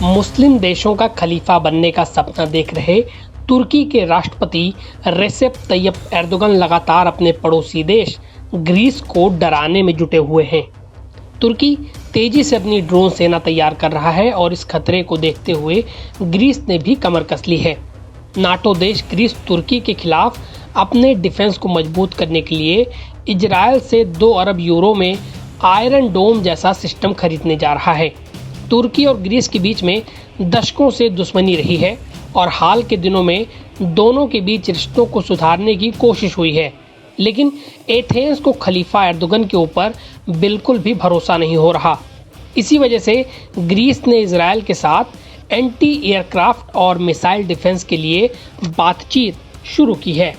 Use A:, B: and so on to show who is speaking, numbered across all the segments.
A: मुस्लिम देशों का खलीफा बनने का सपना देख रहे तुर्की के राष्ट्रपति रेसेप तैयप एर्दोगन लगातार अपने पड़ोसी देश ग्रीस को डराने में जुटे हुए हैं। तुर्की तेजी से अपनी ड्रोन सेना तैयार कर रहा है और इस खतरे को देखते हुए ग्रीस ने भी कमर कस ली है। नाटो देश ग्रीस तुर्की के खिलाफ अपने डिफेंस को मजबूत करने के लिए इजरायल से 2 अरब यूरो में आयरन डोम जैसा सिस्टम खरीदने जा रहा है। तुर्की और ग्रीस के बीच में दशकों से दुश्मनी रही है और हाल के दिनों में दोनों के बीच रिश्तों को सुधारने की कोशिश हुई है, लेकिन एथेंस को खलीफा एर्दोगन के ऊपर बिल्कुल भी भरोसा नहीं हो रहा। इसी वजह से ग्रीस ने इजरायल के साथ एंटी एयरक्राफ्ट और मिसाइल डिफेंस के लिए बातचीत शुरू की है।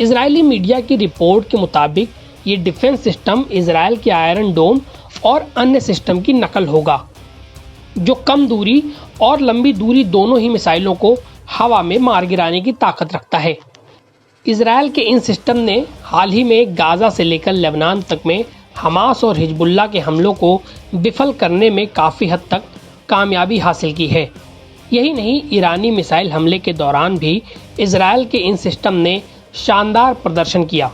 A: इजरायली मीडिया की रिपोर्ट के मुताबिक ये डिफेंस सिस्टम इजरायल के आयरन डोम और अन्य सिस्टम की नकल होगा, जो कम दूरी और लंबी दूरी दोनों ही मिसाइलों को हवा में मार गिराने की ताकत रखता है। इजरायल के इन सिस्टम ने हाल ही में गाजा से लेकर लेबनान तक में हमास और हिजबुल्लाह के हमलों को विफल करने में काफ़ी हद तक कामयाबी हासिल की है। यही नहीं, ईरानी मिसाइल हमले के दौरान भी इजरायल के इन सिस्टम ने शानदार प्रदर्शन किया।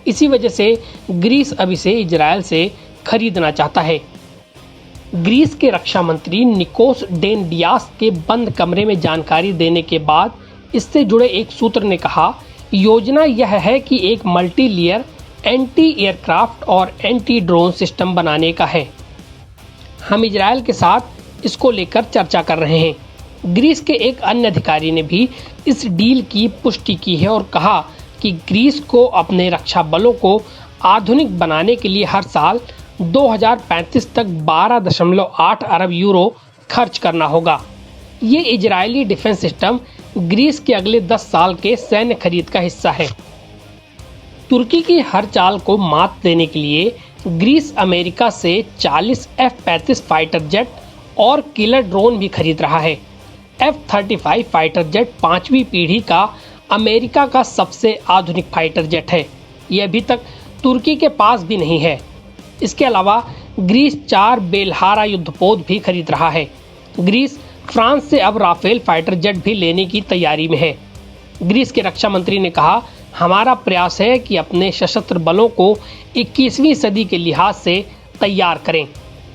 A: इसी वजह से ग्रीस अब इसे इजरायल से खरीदना चाहता है। ग्रीस के रक्षा मंत्री निकोस डेनडियास के बंद कमरे में जानकारी देने के बाद इससे जुड़े एक सूत्र ने कहा, योजना यह है कि एक मल्टी लेयर एंटी एयरक्राफ्ट और एंटी ड्रोन सिस्टम बनाने का है। हम इजरायल के साथ इसको लेकर चर्चा कर रहे हैं। ग्रीस के एक अन्य अधिकारी ने भी इस डील की पुष्टि की है और कहा कि ग्रीस को अपने रक्षा बलों को आधुनिक बनाने के लिए हर साल 2035 तक 12.8 अरब यूरो खर्च करना होगा। ये इजरायली डिफेंस सिस्टम ग्रीस के अगले 10 साल के सैन्य खरीद का हिस्सा है। तुर्की की हर चाल को मात देने के लिए ग्रीस अमेरिका से 40 F-35 फाइटर जेट और किलर ड्रोन भी खरीद रहा है। F-35 फाइटर जेट 5वीं पीढ़ी का अमेरिका का सबसे आधुनिक फाइटर जेट है। यह अभी तक तुर्की के पास भी नहीं है। इसके अलावा ग्रीस 4 बेलहारा युद्धपोत भी खरीद रहा है। ग्रीस फ्रांस से अब राफेल फाइटर जेट भी लेने की तैयारी में है। ग्रीस के रक्षा मंत्री ने कहा, हमारा प्रयास है कि अपने सशस्त्र बलों को 21वीं सदी के लिहाज से तैयार करें।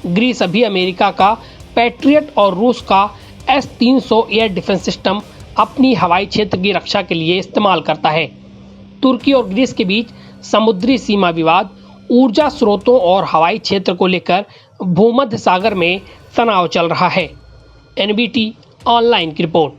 A: ग्रीस अभी अमेरिका का पैट्रियट और रूस का S-300 एयर डिफेंस सिस्टम अपनी हवाई क्षेत्र की रक्षा के लिए इस्तेमाल करता है। तुर्की और ग्रीस के बीच समुद्री सीमा विवाद, ऊर्जा स्रोतों और हवाई क्षेत्र को लेकर भूमध्य सागर में तनाव चल रहा है। NBT ऑनलाइन की रिपोर्ट।